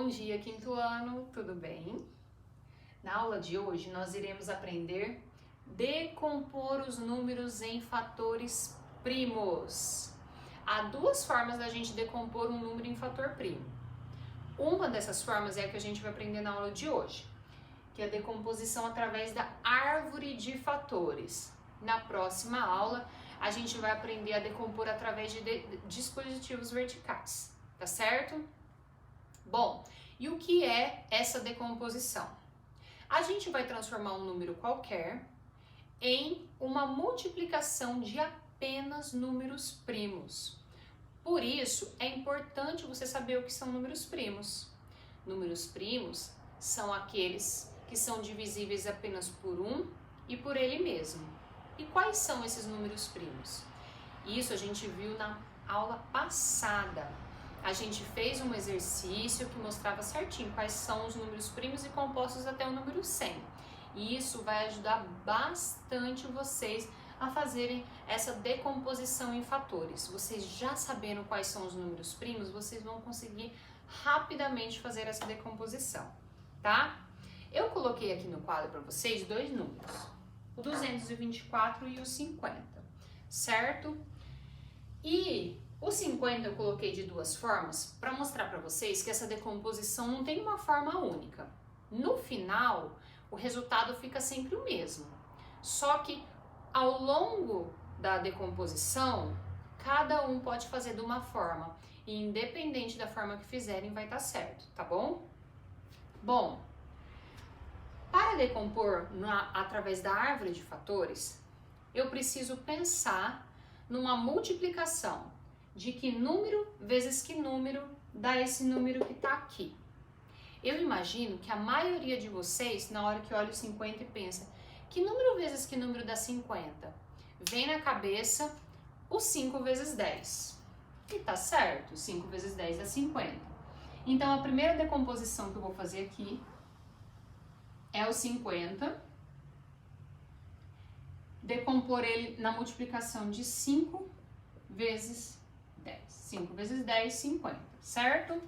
Bom dia, quinto ano, tudo bem? Na aula de hoje nós iremos aprender decompor os números em fatores primos. Há duas formas da gente decompor um número em fator primo. Uma dessas formas é a que a gente vai aprender na aula de hoje, que é a decomposição através da árvore de fatores. Na próxima aula, a gente vai aprender a decompor através de dispositivos verticais, tá certo? Bom, e o que é essa decomposição? A gente vai transformar um número qualquer em uma multiplicação de apenas números primos. Por isso, é importante você saber o que são números primos. Números primos são aqueles que são divisíveis apenas por um e por ele mesmo. E quais são esses números primos? Isso a gente viu na aula passada. A gente fez um exercício que mostrava certinho quais são os números primos e compostos até o número 100. E isso vai ajudar bastante vocês a fazerem essa decomposição em fatores. Vocês já sabendo quais são os números primos, vocês vão conseguir rapidamente fazer essa decomposição, tá? Eu coloquei aqui no quadro para vocês dois números, o 224 e o 50, certo? E o 50 eu coloquei de duas formas para mostrar para vocês que essa decomposição não tem uma forma única. No final, o resultado fica sempre o mesmo. Só que ao longo da decomposição, cada um pode fazer de uma forma. E independente da forma que fizerem, vai estar certo, tá bom? Bom, para decompor através da árvore de fatores, eu preciso pensar numa multiplicação de que número vezes que número dá esse número que está aqui. Eu imagino que a maioria de vocês, na hora que olha o 50 e pensa, que número vezes que número dá 50? Vem na cabeça o 5 vezes 10. E tá certo, 5 vezes 10 dá 50. Então a primeira decomposição que eu vou fazer aqui é o 50. Decompor ele na multiplicação de 5 vezes 10. 5 vezes 10, 50, certo?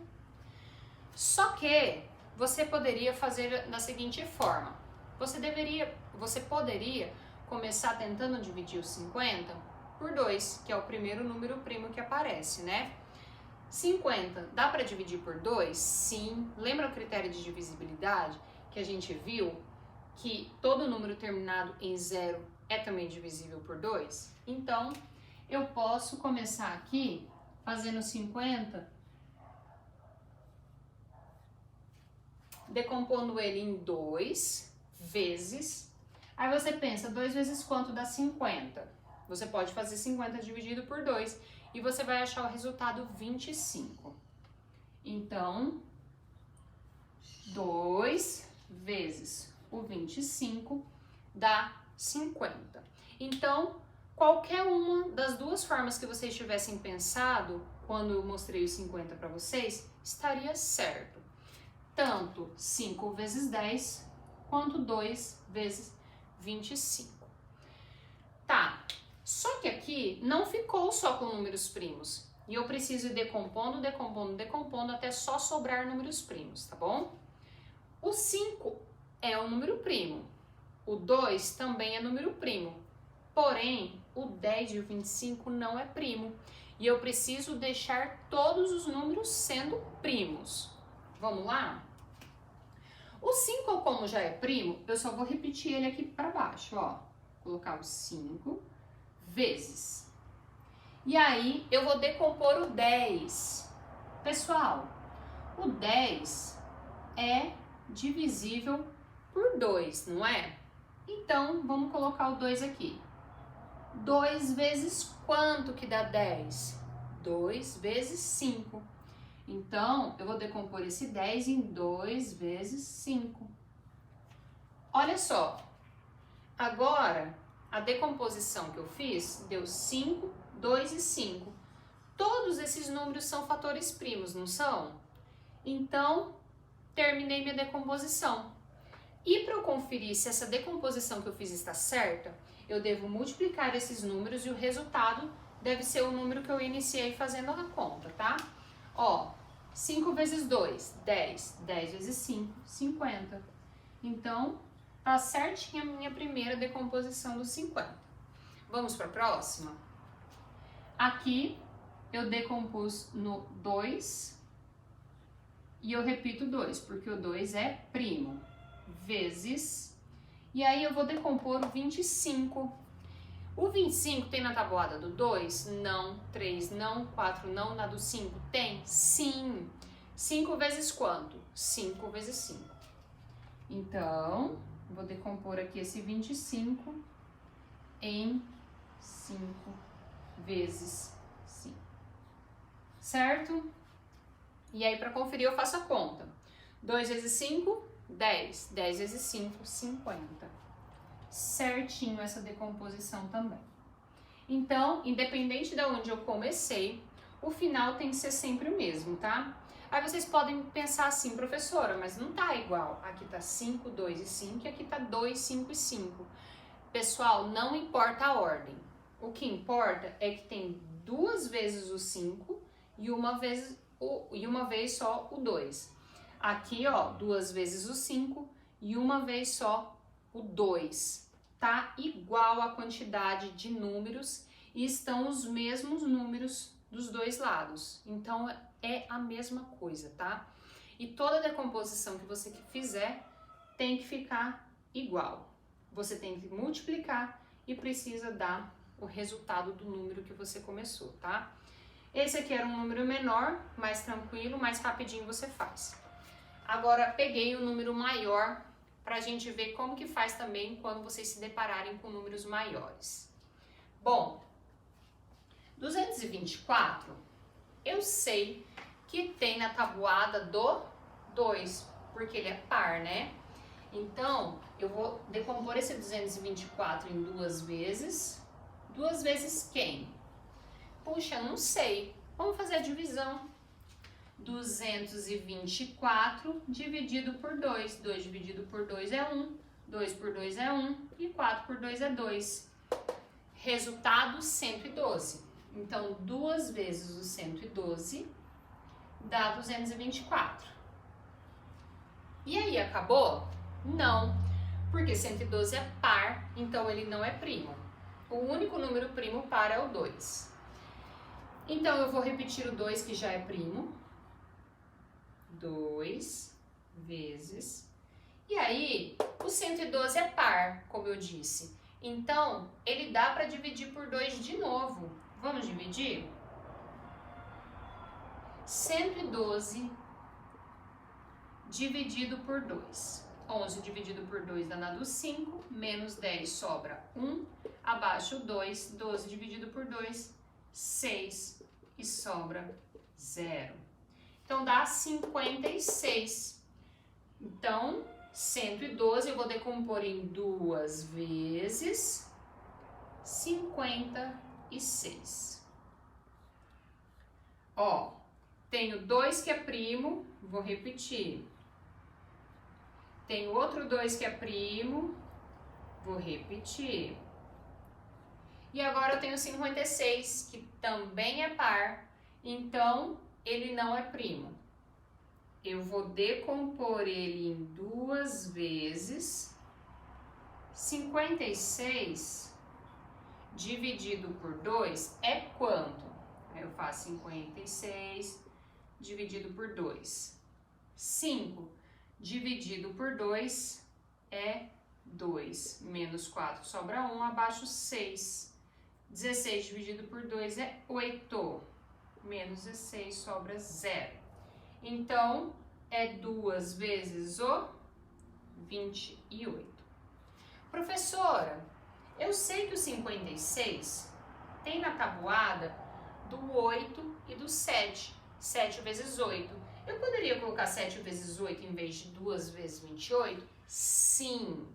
Só que você poderia fazer da seguinte forma. Você poderia começar tentando dividir os 50 por 2, que é o primeiro número primo que aparece, né? 50, dá para dividir por 2? Sim. Lembra o critério de divisibilidade que a gente viu? Que todo número terminado em 0 é também divisível por 2? Então, eu posso começar aqui fazendo 50, decompondo ele em 2 vezes. Aí você pensa, 2 vezes quanto dá 50? Você pode fazer 50 dividido por 2 e você vai achar o resultado 25. Então, 2 vezes o 25 dá 50. Então, qualquer uma das duas formas que vocês tivessem pensado quando eu mostrei os 50 para vocês, estaria certo. Tanto 5 vezes 10, quanto 2 vezes 25. Tá, só que aqui não ficou só com números primos. E eu preciso ir decompondo, decompondo, decompondo, até só sobrar números primos, tá bom? O 5 é um número primo. O 2 também é número primo. Porém, o 10 e o 25 não é primo. E eu preciso deixar todos os números sendo primos. Vamos lá? O 5, como já é primo, eu só vou repetir ele aqui para baixo, ó. Colocar o 5 vezes. E aí, eu vou decompor o 10. Pessoal, o 10 é divisível por 2, não é? Então, vamos colocar o 2 aqui. 2 vezes quanto que dá 10? 2 vezes 5. Então, eu vou decompor esse 10 em 2 vezes 5. Olha só. Agora, a decomposição que eu fiz deu 5, 2 e 5. Todos esses números são fatores primos, não são? Então, terminei minha decomposição. E para eu conferir se essa decomposição que eu fiz está certa, eu devo multiplicar esses números e o resultado deve ser o número que eu iniciei fazendo a conta, tá? Ó, 5 vezes 2, 10. 10 vezes 5, 50. Então, tá certinha a minha primeira decomposição dos 50. Vamos para a próxima? Aqui, eu decompus no 2 e eu repito 2, porque o 2 é primo, vezes... E aí, eu vou decompor o 25. O 25 tem na tabuada do 2? Não. 3 não. 4 não. Na do 5 tem? Sim. 5 vezes quanto? 5 vezes 5. Então, vou decompor aqui esse 25 em 5 vezes 5. Certo? E aí, para conferir, eu faço a conta. 2 vezes 5, 10. 10 vezes 5, 50. Certinho essa decomposição também. Então, independente de onde eu comecei, o final tem que ser sempre o mesmo, tá? Aí vocês podem pensar assim, professora, mas não tá igual. Aqui tá 5, 2 e 5 e aqui tá 2, 5 e 5. Pessoal, não importa a ordem. O que importa é que tem 2 vezes o 5 e uma vez só o 2. Aqui, ó, 2 vezes o 5 e uma vez só o 2. Tá igual a quantidade de números e estão os mesmos números dos dois lados. Então, é a mesma coisa, tá? E toda decomposição que você fizer tem que ficar igual. Você tem que multiplicar e precisa dar o resultado do número que você começou, tá? Esse aqui era um número menor, mais tranquilo, mais rapidinho você faz. Agora, peguei o número maior para a gente ver como que faz também quando vocês se depararem com números maiores. Bom, 224, eu sei que tem na tabuada do 2, porque ele é par, né? Então, eu vou decompor esse 224 em 2 vezes. 2 vezes quem? Puxa, não sei. Vamos fazer a divisão. 224 dividido por 2. 2 dividido por 2 é 1. 2 por 2 é 1. E 4 por 2 é 2. Resultado, 112. Então, 2 vezes o 112 dá 224. E aí, acabou? Não, porque 112 é par, então ele não é primo. O único número primo par é o 2. Então, eu vou repetir o 2, que já é primo. 2 vezes... E aí, o 112 é par, como eu disse. Então, ele dá para dividir por 2 de novo. Vamos dividir? 112 dividido por 2. 11 dividido por 2 dá na do 5, menos 10 sobra 1, abaixo 2, 12 dividido por 2, 6 e sobra 0. Então dá 56. Então, 112 eu vou decompor em 2 vezes 56. Ó, tenho 2 que é primo, vou repetir. Tenho outro 2 que é primo, vou repetir. E agora eu tenho 56, que também é par, então ele não é primo. Eu vou decompor ele em 2 vezes 56 dividido por 2 é quanto? Aí eu faço 56 dividido por 2. 5 dividido por 2 é 2. Menos 4 sobra 1, abaixo 6. 16 dividido por 2 é 8. Menos 16 sobra 0. Então, é 2 vezes o 28. Professora, eu sei que o 56 tem na tabuada do 8 e do 7. 7 vezes 8. Eu poderia colocar 7 vezes 8 em vez de 2 vezes 28? Sim,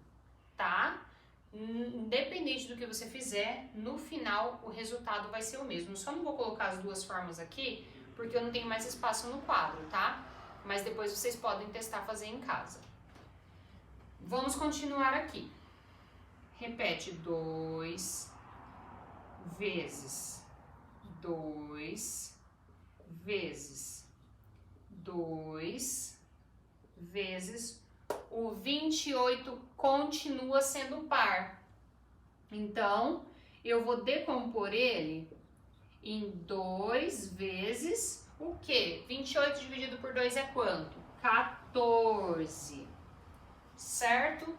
tá? Independente do que você fizer, no final o resultado vai ser o mesmo. Só não vou colocar as duas formas aqui, porque eu não tenho mais espaço no quadro, tá? Mas depois vocês podem testar fazer em casa. Vamos continuar aqui. Repete 2 vezes 2 vezes 2 vezes o 28 continua sendo par. Então, eu vou decompor ele em 2 vezes o quê? 28 dividido por 2 é quanto? 14. Certo?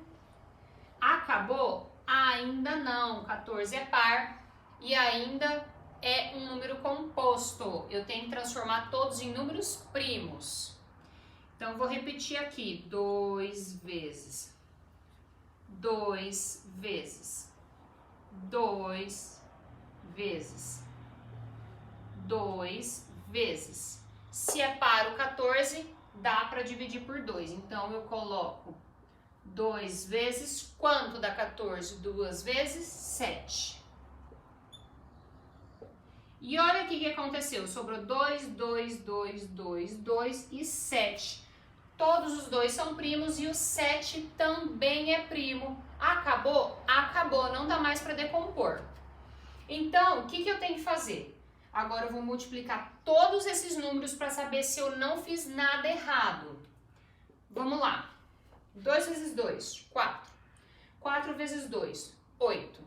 Acabou? Ainda não. 14 é par e ainda é um número composto. Eu tenho que transformar todos em números primos. Então, vou repetir aqui. 2 vezes. 2 vezes. 2 vezes. 2 vezes. Se é par o 14, dá para dividir por 2. Então, eu coloco 2 vezes. Quanto dá 14? 2 vezes 7. E olha o que aconteceu. Sobrou 2, 2, 2, 2, 2 e 7. Todos os dois são primos e o 7 também é primo. Acabou? Acabou. Não dá mais para decompor. Então, o que eu tenho que fazer? Agora eu vou multiplicar todos esses números para saber se eu não fiz nada errado. Vamos lá. 2 vezes 2, 4. 4 vezes 2, 8.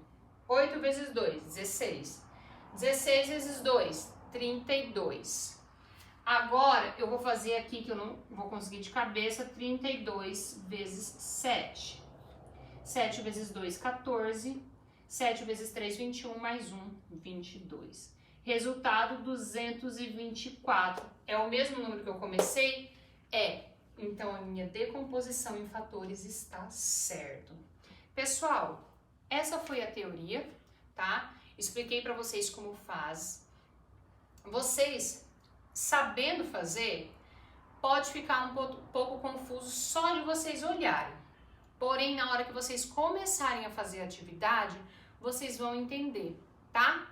8 vezes 2, 16. 16 vezes 2, 32. Agora, eu vou fazer aqui, que eu não vou conseguir de cabeça, 32 vezes 7. 7 vezes 2, 14. 7 vezes 3, 21, mais 1, 22. Resultado, 224. É o mesmo número que eu comecei? É. Então, a minha decomposição em fatores está certo. Pessoal, essa foi a teoria, tá? Expliquei para vocês como faz. Vocês, sabendo fazer, pode ficar um pouco confuso só de vocês olharem. Porém, na hora que vocês começarem a fazer a atividade, vocês vão entender, tá?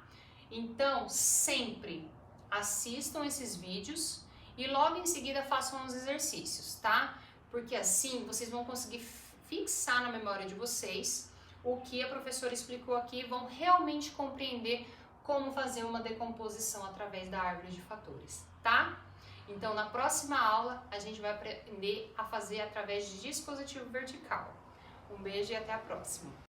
Então, sempre assistam esses vídeos e logo em seguida façam os exercícios, tá? Porque assim vocês vão conseguir fixar na memória de vocês o que a professora explicou aqui e vão realmente compreender como fazer uma decomposição através da árvore de fatores, tá? Então, na próxima aula, a gente vai aprender a fazer através de dispositivo vertical. Um beijo e até a próxima!